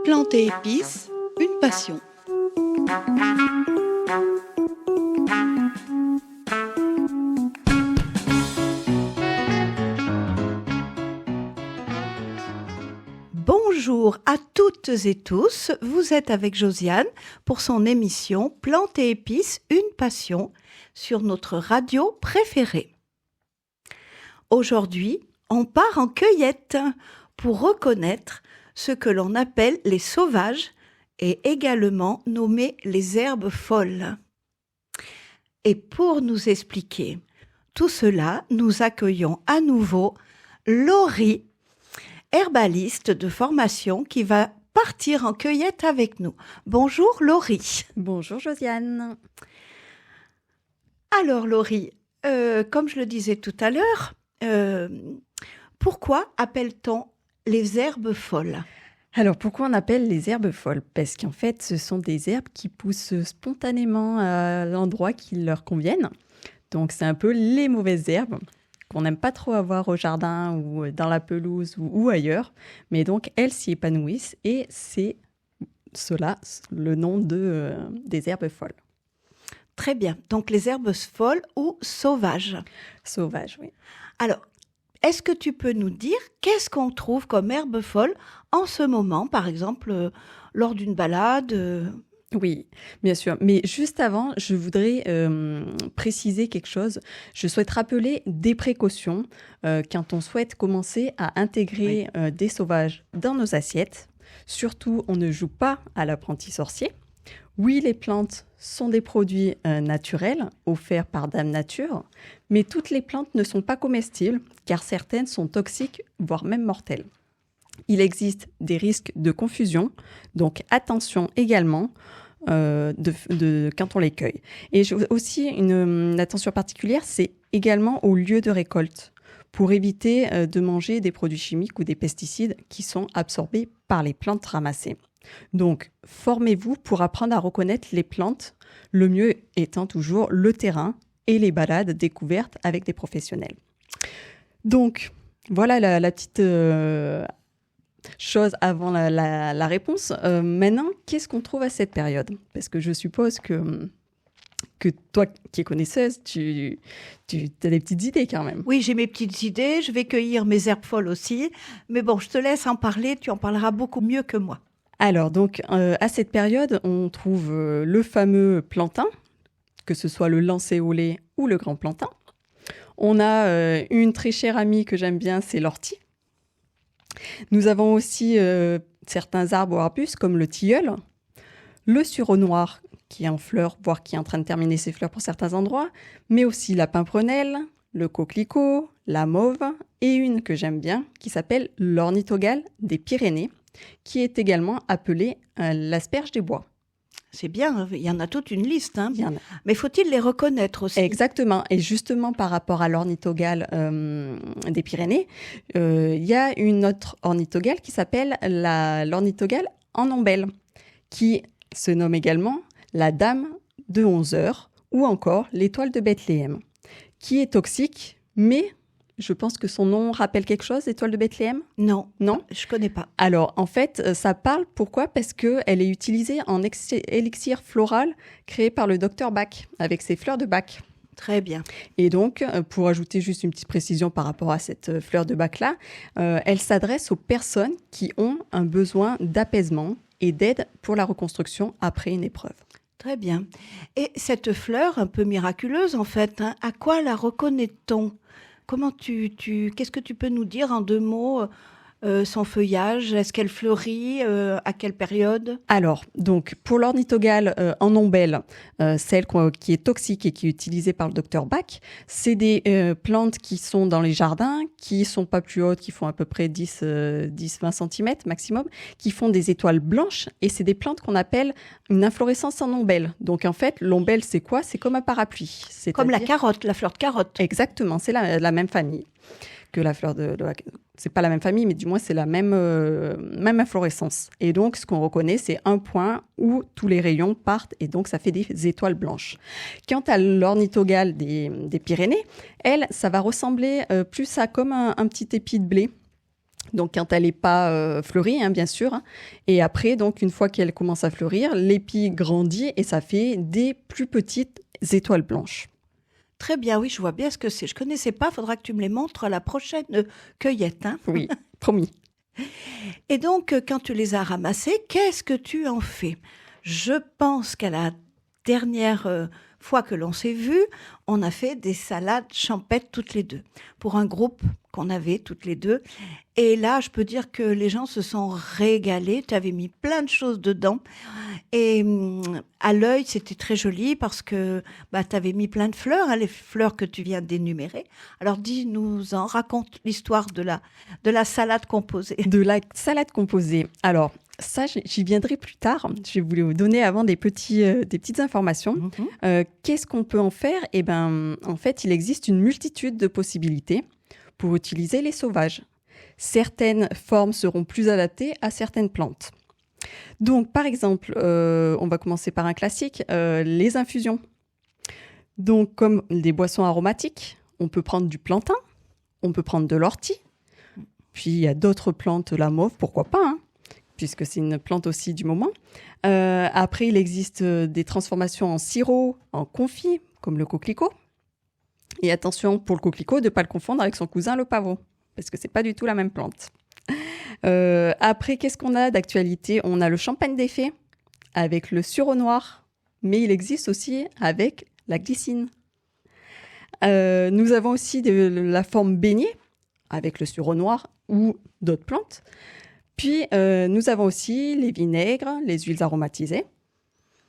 Plantes et épices, une passion. Bonjour à toutes et tous, vous êtes avec Josiane pour son émission Plantes et épices, une passion sur notre radio préférée. Aujourd'hui, on part en cueillette pour reconnaître ce que l'on appelle les sauvages et également nommés les herbes folles. Et pour nous expliquer tout cela, nous accueillons à nouveau Laurie, herbaliste de formation qui va partir en cueillette avec nous. Bonjour Laurie. Bonjour Josiane. Alors Laurie, comme je le disais tout à l'heure, pourquoi appelle-t-on les herbes folles ? Alors pourquoi on appelle les herbes folles ? Parce qu'en fait, ce sont des herbes qui poussent spontanément à l'endroit qui leur conviennent. Donc c'est un peu les mauvaises herbes qu'on n'aime pas trop avoir au jardin ou dans la pelouse ou ailleurs. Mais donc elles s'y épanouissent et c'est cela le nom des herbes folles. Très bien. Donc les herbes folles ou sauvages ? Sauvages, oui. Alors, est-ce que tu peux nous dire qu'est-ce qu'on trouve comme herbe folle en ce moment, par exemple, lors d'une balade Oui, bien sûr. Mais juste avant, je voudrais préciser quelque chose. Je souhaite rappeler des précautions quand on souhaite commencer à intégrer des sauvages dans nos assiettes. Surtout, on ne joue pas à l'apprenti sorcier. Oui, les plantes sont des produits naturels offerts par Dame Nature, mais toutes les plantes ne sont pas comestibles car certaines sont toxiques, voire même mortelles. Il existe des risques de confusion, donc attention également quand on les cueille. Et aussi une attention particulière, c'est également au lieu de récolte, pour éviter de manger des produits chimiques ou des pesticides qui sont absorbés par les plantes ramassées. Donc, formez-vous pour apprendre à reconnaître les plantes, le mieux étant toujours le terrain et les balades découvertes avec des professionnels. Donc, voilà la petite chose avant la réponse. Maintenant, qu'est-ce qu'on trouve à cette période ? Parce que je suppose que toi, qui es connaisseuse, tu as des petites idées quand même. Oui, j'ai mes petites idées, je vais cueillir mes herbes folles aussi, mais bon, je te laisse en parler, tu en parleras beaucoup mieux que moi. Alors, donc, à cette période, on trouve le fameux plantain, que ce soit le lancéolé ou le grand plantain. On a une très chère amie que j'aime bien, c'est l'ortie. Nous avons aussi certains arbres ou arbustes comme le tilleul, le sureau noir qui est en fleurs, voire qui est en train de terminer ses fleurs pour certains endroits, mais aussi la pimprenelle, le coquelicot, la mauve et une que j'aime bien qui s'appelle l'ornithogale des Pyrénées, qui est également appelée l'asperge des bois. C'est bien, il y en a toute une liste, hein. Il y en a. Mais faut-il les reconnaître aussi ? Exactement, et justement par rapport à l'ornithogale des Pyrénées, il y a une autre ornithogale qui s'appelle l'ornithogale en ombelle, qui se nomme également la Dame de 11 heures ou encore l'étoile de Bethléem, qui est toxique, mais je pense que son nom rappelle quelque chose, l'étoile de Bethléem ? Non, Non ? je connais pas. Alors, en fait, ça parle, pourquoi ? Parce qu'elle est utilisée en élixir floral créé par le docteur Bach, avec ses fleurs de Bach. Très bien. Et donc, pour ajouter juste une petite précision par rapport à cette fleur de Bach-là, elle s'adresse aux personnes qui ont un besoin d'apaisement et d'aide pour la reconstruction après une épreuve. Très bien. Et cette fleur un peu miraculeuse, en fait, hein, à quoi la reconnaît-on ? Comment qu'est-ce que tu peux nous dire en 2 mots son feuillage ? Est-ce qu'elle fleurit ? À quelle période ? Alors, donc, pour l'ornithogale en ombelle, celle qui est toxique et qui est utilisée par le docteur Bach, c'est des plantes qui sont dans les jardins, qui sont pas plus hautes, qui font à peu près 10-20 cm maximum, qui font des étoiles blanches, et c'est des plantes qu'on appelle une inflorescence en ombelle. Donc, en fait, l'ombelle, c'est quoi ? C'est comme un parapluie. Comme la carotte, la fleur de carotte. Exactement, c'est la même famille que la fleur c'est pas la même famille, mais du moins c'est la même inflorescence. Et donc, ce qu'on reconnaît, c'est un point où tous les rayons partent et donc ça fait des étoiles blanches. Quant à l'ornithogale des Pyrénées, elle, ça va ressembler plus à comme un petit épi de blé. Donc, quand elle n'est pas fleurie, hein, bien sûr. Et après, donc, une fois qu'elle commence à fleurir, l'épi grandit et ça fait des plus petites étoiles blanches. Très bien, oui, je vois bien ce que c'est. Je ne connaissais pas, il faudra que tu me les montres à la prochaine cueillette. Hein. Oui, promis. Et donc, quand tu les as ramassées, qu'est-ce que tu en fais? Je pense qu'à la dernière fois que l'on s'est vu, on a fait des salades champêtres toutes les deux, pour un groupe qu'on avait toutes les deux. Et là, je peux dire que les gens se sont régalés. Tu avais mis plein de choses dedans. Et à l'œil, c'était très joli parce que tu avais mis plein de fleurs, hein, les fleurs que tu viens d'énumérer. Alors, dis-nous-en, raconte l'histoire de la salade composée. De la salade composée. Alors, ça, j'y viendrai plus tard. Je voulais vous donner avant des petites informations. Qu'est-ce qu'on peut en faire? Eh ben, en fait, il existe une multitude de possibilités pour utiliser les sauvages. Certaines formes seront plus adaptées à certaines plantes. Donc, par exemple, on va commencer par un classique, les infusions. Donc, comme des boissons aromatiques, on peut prendre du plantain, on peut prendre de l'ortie, puis il y a d'autres plantes, la mauve, pourquoi pas, hein, puisque c'est une plante aussi du moment. Après, il existe des transformations en sirop, en confit, comme le coquelicot. Et attention, pour le coquelicot, de ne pas le confondre avec son cousin, le pavot, parce que ce n'est pas du tout la même plante. Après, qu'est-ce qu'on a d'actualité? On a le champagne des fées avec le sureau noir, mais il existe aussi avec la glycine. Nous avons aussi la forme baignée avec le sureau noir ou d'autres plantes. Puis, nous avons aussi les vinaigres, les huiles aromatisées.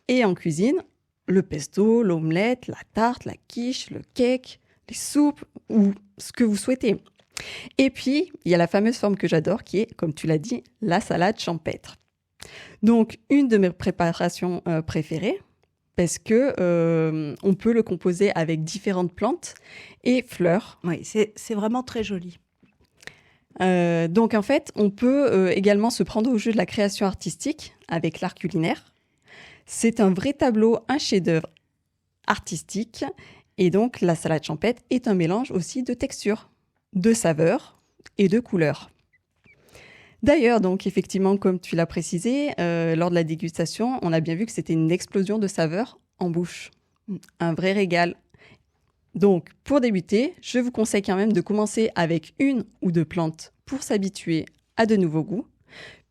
Et en cuisine, le pesto, l'omelette, la tarte, la quiche, le cake, les soupes ou ce que vous souhaitez. Et puis, il y a la fameuse forme que j'adore qui est, comme tu l'as dit, la salade champêtre. Donc, une de mes préparations préférées parce que on peut le composer avec différentes plantes et fleurs. Oui, c'est vraiment très joli. Donc, en fait, on peut également se prendre au jeu de la création artistique avec l'art culinaire. C'est un vrai tableau, un chef-d'œuvre artistique. Et donc, la salade champêtre est un mélange aussi de textures, de saveurs et de couleurs. D'ailleurs, donc effectivement, comme tu l'as précisé, lors de la dégustation, on a bien vu que c'était une explosion de saveurs en bouche. Un vrai régal. Donc, pour débuter, je vous conseille quand même de commencer avec une ou deux plantes pour s'habituer à de nouveaux goûts.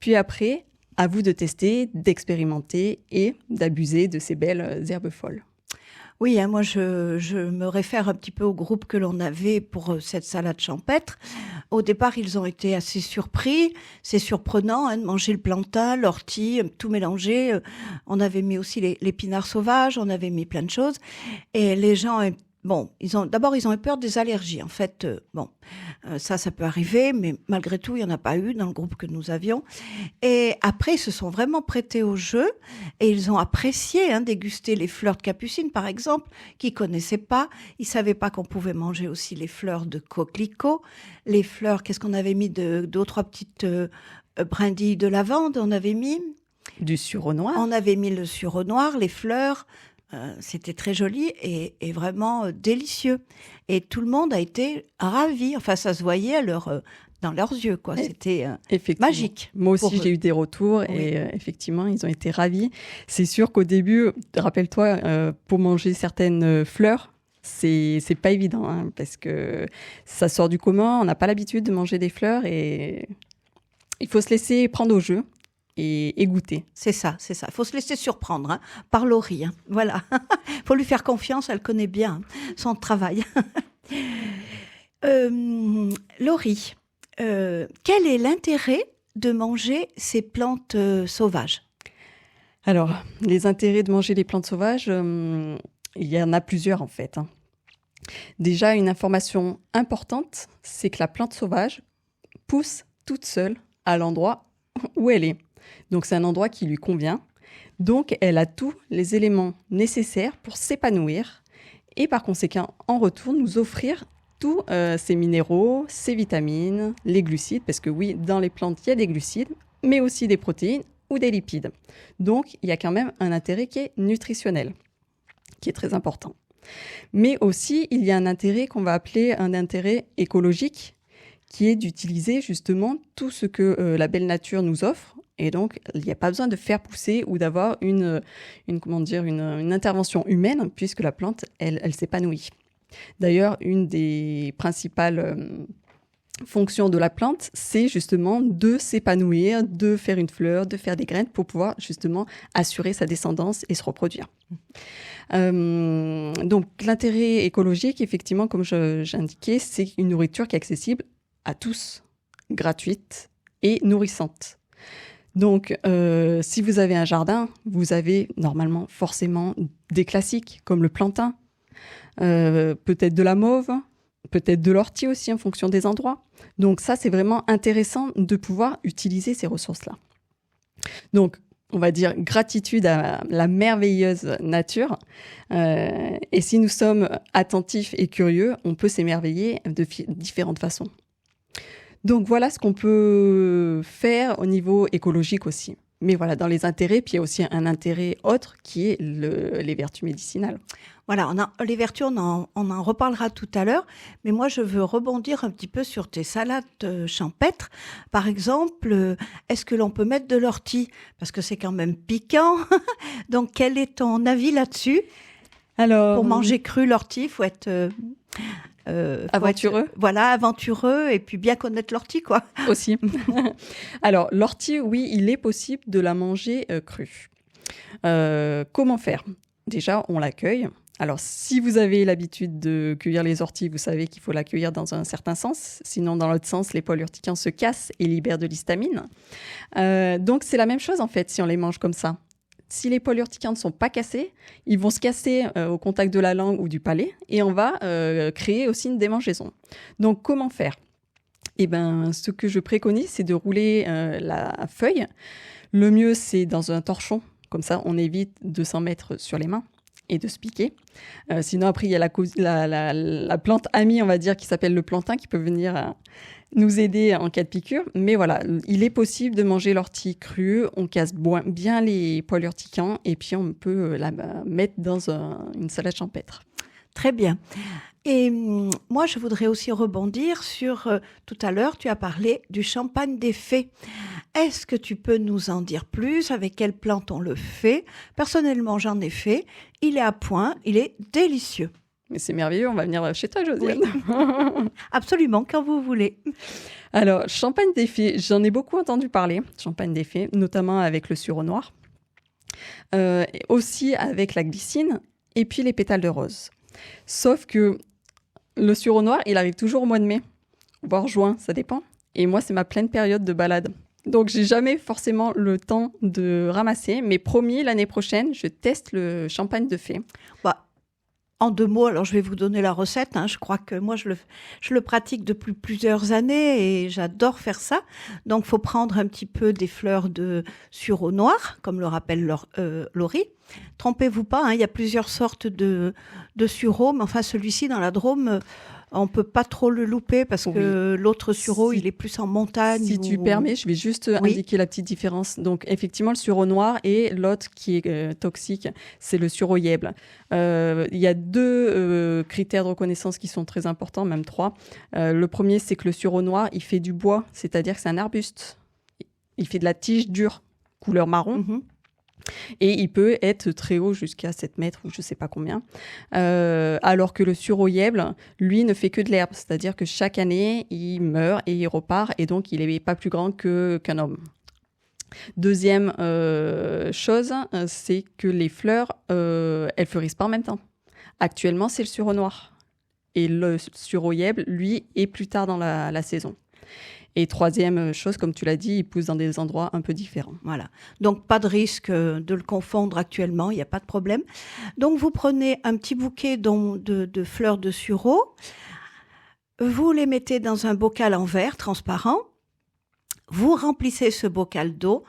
Puis après, à vous de tester, d'expérimenter et d'abuser de ces belles herbes folles. Oui, hein, moi je me réfère un petit peu au groupe que l'on avait pour cette salade champêtre. Au départ, ils ont été assez surpris. C'est surprenant hein, de manger le plantain, l'ortie, tout mélangé. On avait mis aussi l'épinard sauvage, on avait mis plein de choses. Et les gens, bon, ils ont eu peur des allergies. En fait, ça peut arriver, mais malgré tout, il n'y en a pas eu dans le groupe que nous avions. Et après, ils se sont vraiment prêtés au jeu et ils ont apprécié déguster les fleurs de capucine, par exemple, qu'ils ne connaissaient pas. Ils ne savaient pas qu'on pouvait manger aussi les fleurs de coquelicot. Les fleurs, qu'est-ce qu'on avait mis deux ou trois petites brindilles de lavande, on avait mis du sureau noir. On avait mis le sureau noir, les fleurs. C'était très joli et vraiment délicieux. Et tout le monde a été ravi. Enfin, ça se voyait dans leurs yeux, quoi. C'était magique. Moi aussi, j'ai eu des retours et effectivement, ils ont été ravis. C'est sûr qu'au début, rappelle-toi, pour manger certaines fleurs, c'est pas évident hein, parce que ça sort du commun. On n'a pas l'habitude de manger des fleurs et il faut se laisser prendre au jeu. Et goûter. C'est ça. Il faut se laisser surprendre par Laurie. Voilà. Il faut lui faire confiance, elle connaît bien son travail. Laurie, quel est l'intérêt de manger ces plantes sauvages? Alors, les intérêts de manger les plantes sauvages, il y en a plusieurs en fait. Déjà, une information importante, c'est que la plante sauvage pousse toute seule à l'endroit où elle est. Donc, c'est un endroit qui lui convient. Donc, elle a tous les éléments nécessaires pour s'épanouir et par conséquent, en retour, nous offrir tous ces minéraux, ces vitamines, les glucides, parce que oui, dans les plantes, il y a des glucides, mais aussi des protéines ou des lipides. Donc, il y a quand même un intérêt qui est nutritionnel, qui est très important. Mais aussi, il y a un intérêt qu'on va appeler un intérêt écologique, qui est d'utiliser justement tout ce que la belle nature nous offre. Et donc, il n'y a pas besoin de faire pousser ou d'avoir une intervention humaine, puisque la plante, elle s'épanouit. D'ailleurs, une des principales fonction de la plante, c'est justement de s'épanouir, de faire une fleur, de faire des graines pour pouvoir justement assurer sa descendance et se reproduire. Donc l'intérêt écologique, effectivement, comme j'indiquais, c'est une nourriture qui est accessible à tous, gratuite et nourrissante. Donc, si vous avez un jardin, vous avez normalement forcément des classiques comme le plantain, peut-être de la mauve, peut-être de l'ortie aussi en fonction des endroits. Donc ça, c'est vraiment intéressant de pouvoir utiliser ces ressources-là. Donc, on va dire gratitude à la merveilleuse nature. Et si nous sommes attentifs et curieux, on peut s'émerveiller de différentes façons. Donc voilà ce qu'on peut faire au niveau écologique aussi. Mais voilà, dans les intérêts, puis il y a aussi un intérêt autre qui est les vertus médicinales. Voilà, les vertus, on en reparlera tout à l'heure, mais moi je veux rebondir un petit peu sur tes salades champêtres. Par exemple, est-ce que l'on peut mettre de l'ortie? Parce que c'est quand même piquant. Donc quel est ton avis là-dessus? Alors, pour manger cru l'ortie, il faut être... aventureux. Aventureux et puis bien connaître l'ortie, quoi. Aussi. Alors, l'ortie, oui, il est possible de la manger crue. Comment faire? Déjà, on la cueille. Alors, si vous avez l'habitude de cueillir les orties, vous savez qu'il faut la cueillir dans un certain sens. Sinon, dans l'autre sens, les poils urticants se cassent et libèrent de l'histamine. Donc, c'est la même chose, en fait, si on les mange comme ça. Si les poils urticants ne sont pas cassés, ils vont se casser au contact de la langue ou du palais et on va créer aussi une démangeaison. Donc, comment faire? Eh bien, ce que je préconise, c'est de rouler la feuille. Le mieux, c'est dans un torchon. Comme ça, on évite de s'en mettre sur les mains et de se piquer. Sinon, après, il y a la plante amie, on va dire, qui s'appelle le plantain, qui peut venir nous aider en cas de piqûre. Mais voilà, il est possible de manger l'ortie crue. On casse bien les poils urticants et puis on peut la mettre dans une salade champêtre. Très bien. Et moi, je voudrais aussi rebondir sur, tout à l'heure, tu as parlé du champagne des fées. Est-ce que tu peux nous en dire plus? Avec quelle plante on le fait? Personnellement, j'en ai fait. Il est à point, il est délicieux. Mais c'est merveilleux, on va venir chez toi, Josiane. Oui. Absolument, quand vous voulez. Alors, champagne des fées, j'en ai beaucoup entendu parler, champagne des fées, notamment avec le sureau noir, aussi avec la glycine et puis les pétales de rose. Sauf que le sureau noir, il arrive toujours au mois de mai, voire juin, ça dépend. Et moi, c'est ma pleine période de balade. Donc, j'ai jamais forcément le temps de ramasser. Mais promis, l'année prochaine, je teste le champagne de fée. En 2 mots, alors je vais vous donner la recette. Je crois que moi, je le pratique depuis plusieurs années et j'adore faire ça. Donc, il faut prendre un petit peu des fleurs de sureau noir, comme le rappelle Laurie. Trompez-vous pas, il y a plusieurs sortes de sureau, mais enfin, celui-ci, dans la Drôme, on peut pas trop le louper parce que l'autre sureau, il est plus en montagne. Si tu permets, je vais juste indiquer la petite différence. Donc, effectivement, le sureau noir et l'autre qui est toxique, c'est le sureau yèble. Il y a 2 critères de reconnaissance qui sont très importants, même 3. Le premier, c'est que le sureau noir, il fait du bois, c'est-à-dire que c'est un arbuste. Il fait de la tige dure, couleur marron. Mm-hmm. Et il peut être très haut, jusqu'à 7 mètres ou je ne sais pas combien. Alors que le sureau yèble, lui, ne fait que de l'herbe. C'est-à-dire que chaque année, il meurt et il repart. Et donc, il n'est pas plus grand qu'un homme. Deuxième chose, c'est que les fleurs, elles fleurissent pas en même temps. Actuellement, c'est le sureau noir. Et le sureau yèble, lui, est plus tard dans la saison. Et troisième chose, comme tu l'as dit, il pousse dans des endroits un peu différents. Voilà. Donc, pas de risque de le confondre actuellement, il n'y a pas de problème. Donc, vous prenez un petit bouquet de fleurs de sureau, vous les mettez dans un bocal en verre transparent, vous remplissez ce bocal d'eau,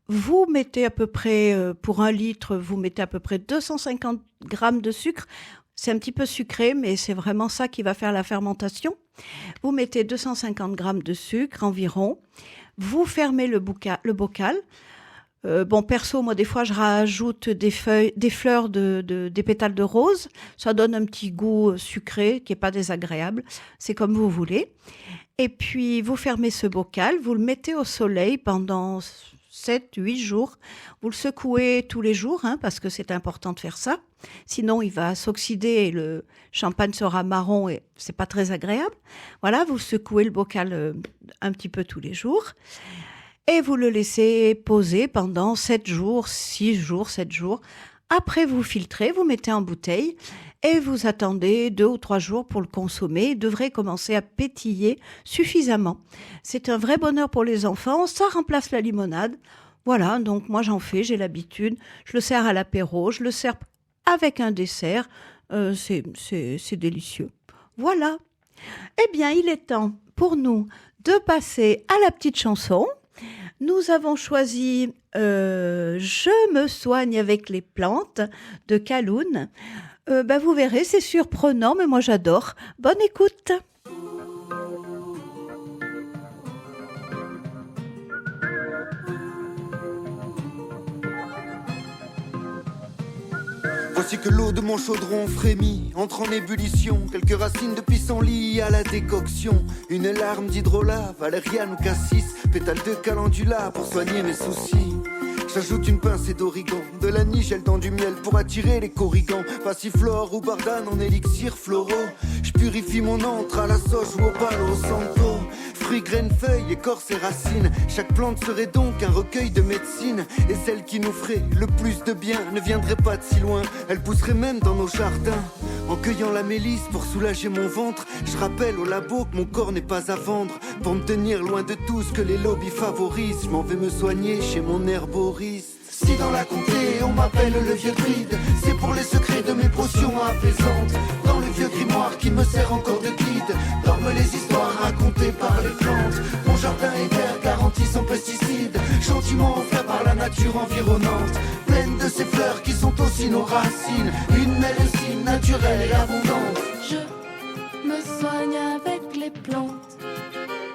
vous mettez à peu près, pour 1 litre, vous mettez à peu près 250 grammes de sucre. C'est un petit peu sucré, mais c'est vraiment ça qui va faire la fermentation. Vous mettez 250 grammes de sucre environ. Vous fermez le bocal. Bon, perso, moi, des fois, je rajoute des fleurs, des pétales de rose. Ça donne un petit goût sucré qui est pas désagréable. C'est comme vous voulez. Et puis, vous fermez ce bocal, vous le mettez au soleil pendant 7, 8 jours. Vous le secouez tous les jours, hein, parce que c'est important de faire ça. Sinon, il va s'oxyder et le champagne sera marron et c'est pas très agréable. Voilà, vous secouez le bocal un petit peu tous les jours. Et vous le laissez poser pendant 7 jours, 6 jours, 7 jours. Après, vous filtrez, vous mettez en bouteille et vous attendez 2 ou 3 jours pour le consommer. Il devrait commencer à pétiller suffisamment. C'est un vrai bonheur pour les enfants. Ça remplace la limonade. Voilà, donc moi j'en fais, j'ai l'habitude. Je le sers à l'apéro, je le sers avec un dessert. C'est délicieux. Voilà. Eh bien, il est temps pour nous de passer à la petite chanson. Nous avons choisi Je me soigne avec les plantes de Kaloun. Vous verrez, c'est surprenant, mais moi j'adore. Bonne écoute. Voici que l'eau de mon chaudron frémit, entre en ébullition. Quelques racines de pissenlit à la décoction. Une larme d'hydrolat, valériane ou cassis. Pétale de calendula pour soigner mes soucis. J'ajoute une pincée d'origan, de la nigelle dans du miel pour attirer les corrigans. Passiflore ou bardane en élixir floraux. Je purifie mon antre à la sauge ou au palo santo. Fruits, graines, feuilles, écorces et racines. Chaque plante serait donc un recueil de médecine. Et celle qui nous ferait le plus de bien ne viendrait pas de si loin. Elle pousserait même dans nos jardins. En cueillant la mélisse pour soulager mon ventre, je rappelle au labo que mon corps n'est pas à vendre. Pour me tenir loin de tout ce que les lobbies favorisent, je m'en vais me soigner chez mon herboriste. Si dans la comté on m'appelle le vieux druide, c'est pour les secrets de mes potions apaisantes. Dans le vieux grimoire qui me sert encore de guide, dorment les histoires racontées par les plantes. Mon jardin est vert, garanti sans pesticides, gentiment offert par la nature environnante. Pleine de ces fleurs qui sont aussi nos racines, une médecine naturelle et abondante. Je me soigne avec les plantes,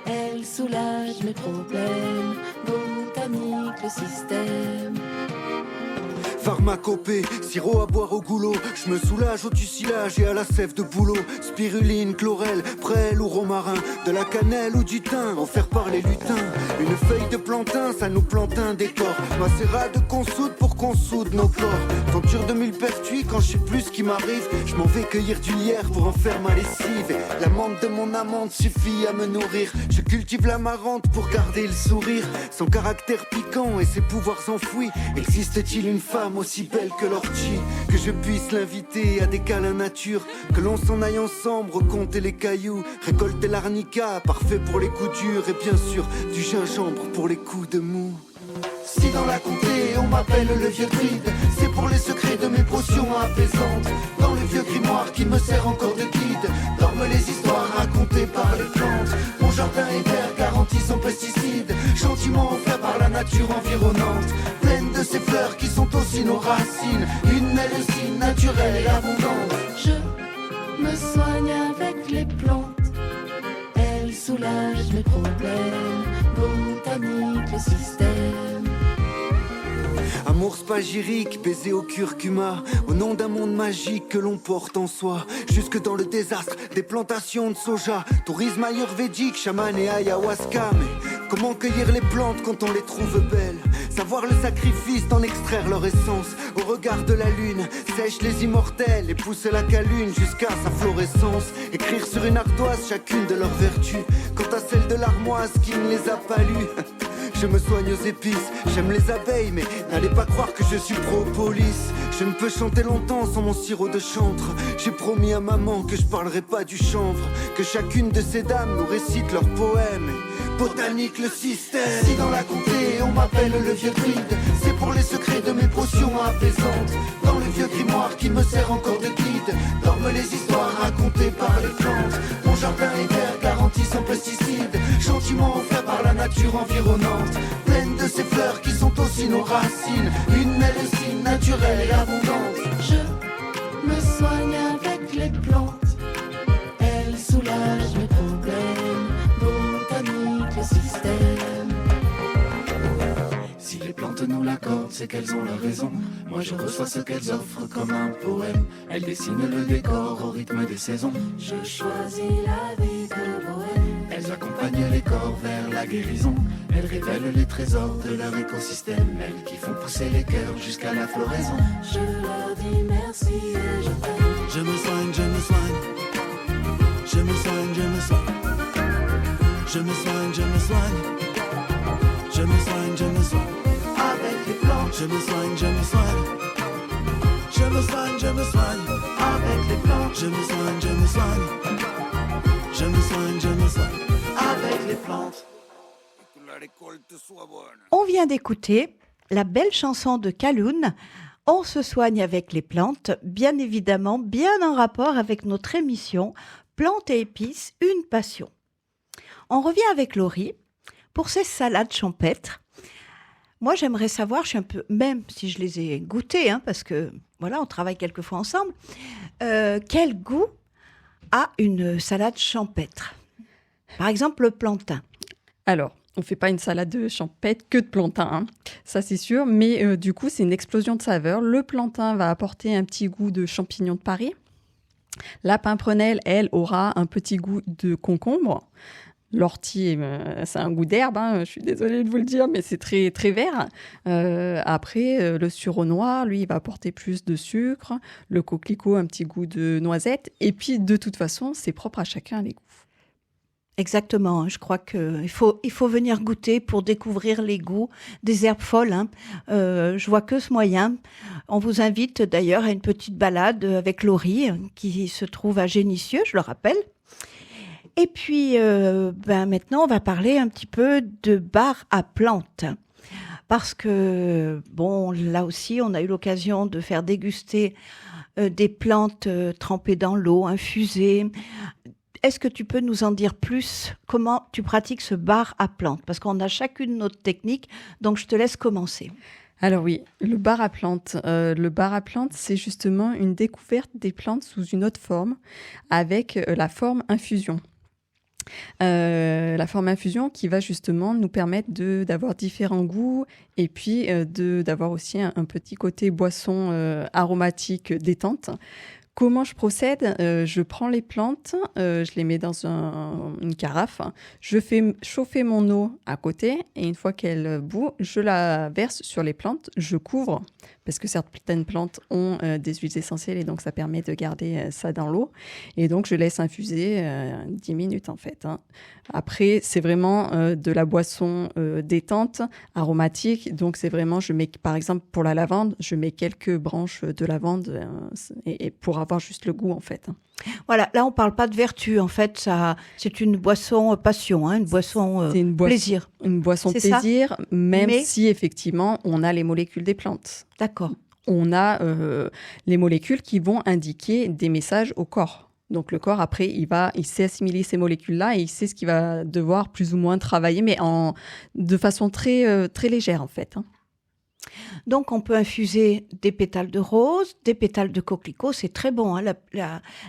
elles soulagent mes problèmes, botanique le système. Pharmacopée, sirop à boire au goulot. Je me soulage au tucilage et à la sève de bouleau. Spiruline, chlorelle, prêle ou romarin. De la cannelle ou du thym, offert par les lutins. Une feuille de plantain, ça nous plante un décor. Macérat de consoude pour qu'on soude nos corps. Tenture de millepertuis quand je sais plus ce qui m'arrive. Je m'en vais cueillir du lierre pour en faire ma lessive. Et la menthe de mon amande suffit à me nourrir. Je cultive l'amarante pour garder le sourire. Son caractère piquant et ses pouvoirs enfouis. Existe-t-il une femme aussi belle que l'ortie, que je puisse l'inviter à des câlins nature, que l'on s'en aille ensemble, recompter les cailloux, récolter l'arnica, parfait pour les coups durs, et bien sûr du gingembre pour les coups de mou. Si dans la comté on m'appelle le vieux druide, c'est pour les secrets de mes potions apaisantes. Dans le vieux grimoire qui me sert encore de guide, dorment les histoires racontées par les plantes. Mon jardin est vert, garanti sans pesticides, gentiment offert par la nature environnante. Pleine de ces fleurs qui sont aussi nos racines, une médecine naturelle et abondante. Je me soigne avec les plantes, elles soulagent mes problèmes, botanique le système. Amour spagyrique, baiser au curcuma, au nom d'un monde magique que l'on porte en soi. Jusque dans le désastre des plantations de soja, tourisme ayurvédique, chaman et ayahuasca. Mais comment cueillir les plantes quand on les trouve belles? Savoir le sacrifice d'en extraire leur essence. Au regard de la lune, sèche les immortels et pousse la calune jusqu'à sa florescence. Écrire sur une ardoise chacune de leurs vertus, quant à celle de l'armoise qui ne les a pas lues. Je me soigne aux épices, j'aime les abeilles, mais n'allez pas croire que je suis propolis. Je ne peux chanter longtemps sans mon sirop de chanvre. J'ai promis à maman que je parlerai pas du chanvre, que chacune de ces dames nous récite leurs poèmes. Botanique le système. Si dans la comté on m'appelle le vieux druide, c'est pour les secrets de mes potions apaisantes. Dans le vieux grimoire qui me sert encore de guide, dorment les histoires racontées par les plantes. Mon jardin est vert, garanti sans pesticides, gentiment offert par la nature environnante. Pleine de ces fleurs qui sont aussi nos racines, une médecine naturelle et abondante. Je me soigne avec les plantes, elles soulagent mes problèmes, botanique le système. Si les plantes nous l'accordent, c'est qu'elles ont leur raison. Moi je reçois ce qu'elles offrent comme un poème. Elles dessinent le décor au rythme des saisons. Je choisis la vie de bohème. Elles accompagnent les corps vers la guérison. Elles révèlent les trésors de leur écosystème. Elles qui font pousser les cœurs jusqu'à la floraison. Je leur dis merci et je t'aime. Je me soigne, je me soigne. Je me soigne, je me soigne. Je me soigne, je me soigne. Je me soigne, je me soigne. Avec les plantes, Je me soigne, je me soigne. Je me soigne, je me soigne. avec les plantes, Je me soigne, je me soigne. Je me soigne, je me soigne. avec les plantes. Que la récolte soit bonne. On vient d'écouter la belle chanson de Kaloun, On se soigne avec les plantes, bien évidemment, bien en rapport avec notre émission Plantes et épices, une passion. On revient avec Laurie pour ces salades champêtres. Moi, j'aimerais savoir, je suis un peu, même si je les ai goûtées, parce que voilà, on travaille quelquefois ensemble, quel goût a une salade champêtre? Par exemple, le plantain. Alors, on ne fait pas une salade champêtre que de plantain, hein. Ça c'est sûr, mais du coup c'est une explosion de saveurs. Le plantain va apporter un petit goût de champignons de Paris. La pimprenelle, elle, aura un petit goût de concombre. L'ortie, c'est un goût d'herbe, je suis désolée de vous le dire, mais c'est très, très vert. Après, le sureau noir, lui, il va apporter plus de sucre. Le coquelicot, un petit goût de noisette. Et puis, de toute façon, c'est propre à chacun les goûts. Exactement, je crois qu'il faut venir goûter pour découvrir les goûts des herbes folles. Je vois que ce moyen. On vous invite d'ailleurs à une petite balade avec Laurie qui se trouve à Génissieux, je le rappelle. Et puis maintenant, on va parler un petit peu de bar à plantes. Parce que, bon, là aussi, on a eu l'occasion de faire déguster des plantes trempées dans l'eau, infusées. Est-ce que tu peux nous en dire plus? Comment tu pratiques ce bar à plantes? Parce qu'on a chacune notre technique, donc je te laisse commencer. Alors oui, le bar à plantes. Le bar à plantes, c'est justement une découverte des plantes sous une autre forme, avec la forme infusion. La forme infusion qui va justement nous permettre d'avoir différents goûts et puis d'avoir aussi un petit côté boisson aromatique détente. Comment je procède? Je prends les plantes, je les mets dans une carafe, je fais chauffer mon eau à côté et une fois qu'elle bout, je la verse sur les plantes, je couvre parce que certaines plantes ont des huiles essentielles et donc ça permet de garder ça dans l'eau. Et donc je laisse infuser 10 minutes en fait. Après, c'est vraiment de la boisson détente, aromatique. Donc c'est vraiment, je mets par exemple pour la lavande, je mets quelques branches de lavande et pour avoir juste le goût en fait. Voilà, là on parle pas de vertu, en fait, ça, c'est une boisson passion, une boisson plaisir. Une boisson c'est plaisir, ça même si effectivement on a les molécules des plantes. D'accord. On a les molécules qui vont indiquer des messages au corps. Donc le corps, après, il sait assimiler ces molécules-là et il sait ce qu'il va devoir plus ou moins travailler, mais de façon très, très légère en fait. Donc, on peut infuser des pétales de rose, des pétales de coquelicot. C'est très bon.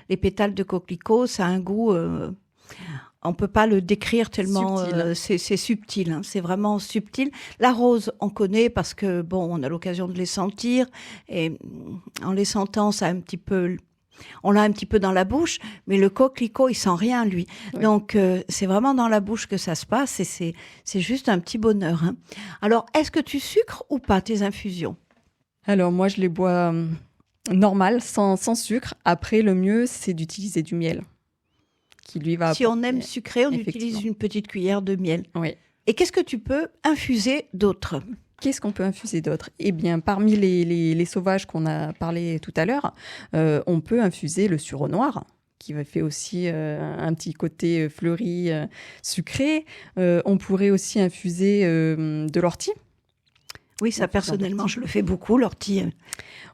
Les pétales de coquelicot, ça a un goût... on ne peut pas le décrire tellement c'est subtil. C'est vraiment subtil. La rose, on connaît parce que, bon, on a l'occasion de les sentir. Et en les sentant, ça a un petit peu... On l'a un petit peu dans la bouche, mais le coquelicot, il sent rien, lui. Oui. Donc, c'est vraiment dans la bouche que ça se passe et c'est juste un petit bonheur. Alors, est-ce que tu sucres ou pas tes infusions? Alors, moi, je les bois normal, sans sucre. Après, le mieux, c'est d'utiliser du miel. Qui, lui, va si on aime sucré, on utilise une petite cuillère de miel. Oui. Et qu'est-ce que tu peux infuser d'autre? Qu'est-ce qu'on peut infuser d'autre? Eh bien, parmi les sauvages qu'on a parlé tout à l'heure, on peut infuser le sureau noir, qui fait aussi un petit côté fleuri, sucré. On pourrait aussi infuser de l'ortie. Oui, ça, personnellement, je le fais beaucoup, l'ortie.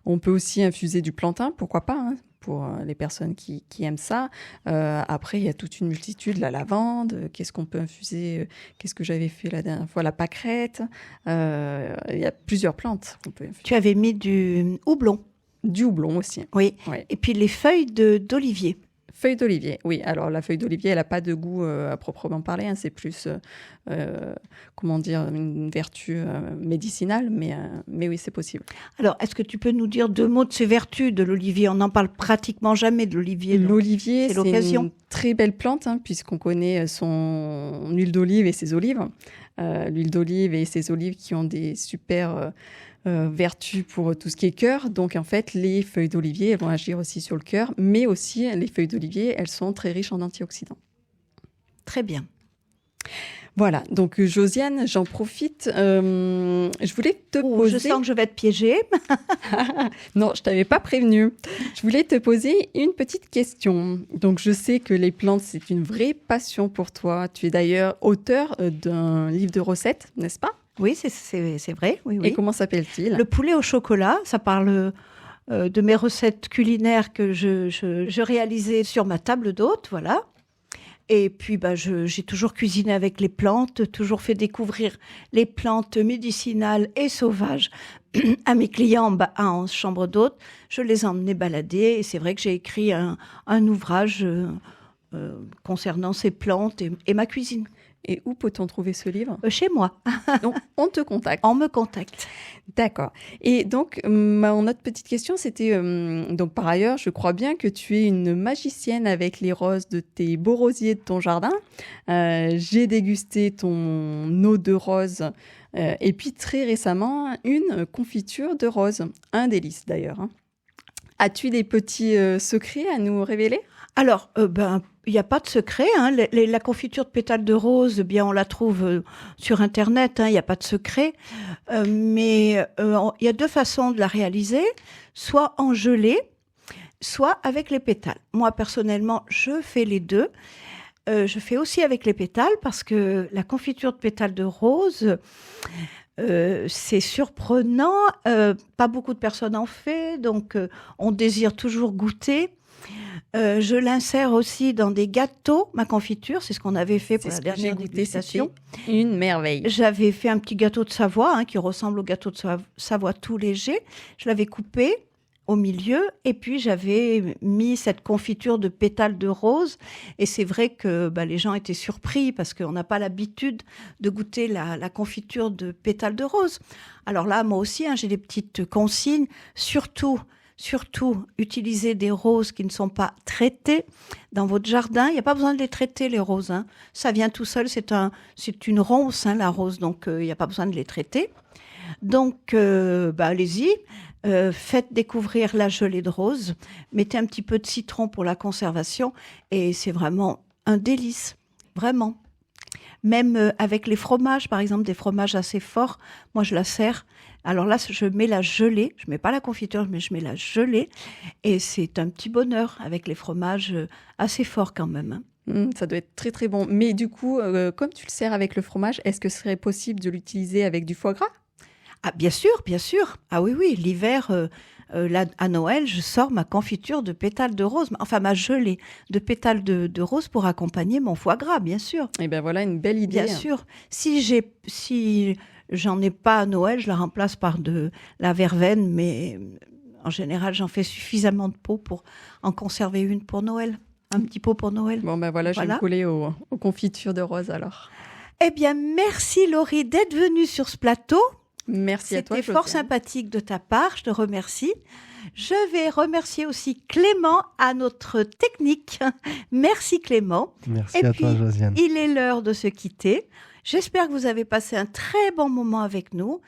On peut aussi infuser du plantain, pourquoi pas, pour les personnes qui aiment ça. Après, il y a toute une multitude, la lavande, qu'est-ce qu'on peut infuser, qu'est-ce que j'avais fait la dernière fois, la pâquerette. Il y a plusieurs plantes qu'on peut infuser. Tu avais mis du houblon. Du houblon aussi. Oui, ouais. Et puis les feuilles d'olivier. Feuille d'olivier, oui. Alors, la feuille d'olivier, elle n'a pas de goût à proprement parler. Hein. C'est plus, une vertu médicinale. Mais oui, c'est possible. Alors, est-ce que tu peux nous dire 2 mots de ces vertus de l'olivier? On n'en parle pratiquement jamais de l'olivier. L'olivier, c'est l'occasion. une très belle plante, hein, puisqu'on connaît son huile d'olive et ses olives. L'huile d'olive et ses olives qui ont des super... vertus pour tout ce qui est cœur. Donc, en fait, les feuilles d'olivier, elles vont agir aussi sur le cœur, mais aussi, les feuilles d'olivier, elles sont très riches en antioxydants. Très bien. Voilà. Donc, Josiane, j'en profite. Je voulais te poser... Je sens que je vais être piégée. Non, je t'avais pas prévenu. Je voulais te poser une petite question. Donc, je sais que les plantes, c'est une vraie passion pour toi. Tu es d'ailleurs auteur d'un livre de recettes, n'est-ce pas? Oui, c'est vrai. Oui, Et comment s'appelle-t-il? Le poulet au chocolat. Ça parle de mes recettes culinaires que je réalisais sur ma table d'hôte, voilà. Et puis, j'ai toujours cuisiné avec les plantes, toujours fait découvrir les plantes médicinales et sauvages à mes clients en chambre d'hôte. Je les emmenais balader et c'est vrai que j'ai écrit un ouvrage concernant ces plantes et ma cuisine. Et où peut-on trouver ce livre? Chez moi. Donc, on te contacte. On me contacte. D'accord. Et donc, mon autre petite question, c'était, donc par ailleurs, je crois bien que tu es une magicienne avec les roses de tes beaux rosiers de ton jardin. J'ai dégusté ton eau de rose et puis très récemment, une confiture de rose. Un délice d'ailleurs. Hein. As-tu des petits secrets à nous révéler? Alors, il n'y a pas de secret. Hein. La confiture de pétales de rose, bien, on la trouve sur Internet. Il n'y a pas de secret. Mais il y a 2 façons de la réaliser. Soit en gelée, soit avec les pétales. Moi, personnellement, je fais les 2. Je fais aussi avec les pétales parce que la confiture de pétales de rose... c'est surprenant. Pas beaucoup de personnes en font. Donc, on désire toujours goûter. Je l'insère aussi dans des gâteaux, ma confiture, c'est ce qu'on avait fait pour la dernière dégustation. Une merveille. J'avais fait un petit gâteau de Savoie qui ressemble au gâteau de Savoie tout léger. Je l'avais coupé au milieu et puis j'avais mis cette confiture de pétales de rose et c'est vrai que les gens étaient surpris parce qu'on n'a pas l'habitude de goûter la confiture de pétales de rose. Alors là, moi aussi, j'ai des petites consignes, surtout, utilisez des roses qui ne sont pas traitées dans votre jardin. Il n'y a pas besoin de les traiter, les roses. Ça vient tout seul. C'est une ronce, la rose. Donc, il n'y a pas besoin de les traiter. Donc, allez-y. Faites découvrir la gelée de rose. Mettez un petit peu de citron pour la conservation. Et c'est vraiment un délice. Vraiment. Même avec les fromages, par exemple, des fromages assez forts. Moi, je la sers. Alors là, je mets la gelée. Je mets pas la confiture, mais je mets la gelée. Et c'est un petit bonheur avec les fromages assez forts quand même. Ça doit être très, très bon. Mais du coup, comme tu le sers avec le fromage, est-ce que ce serait possible de l'utiliser avec du foie gras? Ah, bien sûr, bien sûr. Ah oui, l'hiver, là, à Noël, je sors ma confiture de pétales de rose, enfin ma gelée de pétales de rose pour accompagner mon foie gras, bien sûr. Et bien voilà, une belle idée. Bien sûr. Si j'en ai pas à Noël, je la remplace par de la verveine, mais en général, j'en fais suffisamment de pots pour en conserver une pour Noël. Un petit pot pour Noël. Bon, je vais me coller aux confitures de rose alors. Eh bien, merci Laurie d'être venue sur ce plateau. Merci à toi, C'était fort sympathique de ta part, je te remercie. Je vais remercier aussi Clément à notre technique. Merci Clément. Merci à toi, Josiane. Il est l'heure de se quitter. J'espère que vous avez passé un très bon moment avec nous.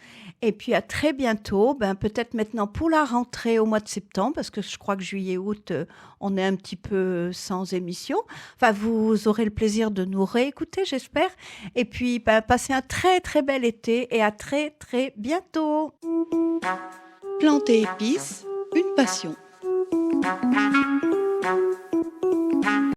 Et puis à très bientôt, peut-être maintenant pour la rentrée au mois de septembre, parce que je crois que juillet-août, on est un petit peu sans émission. Enfin, vous aurez le plaisir de nous réécouter, j'espère. Et puis, passez un très très bel été et à très très bientôt. Plantes et épices, une passion.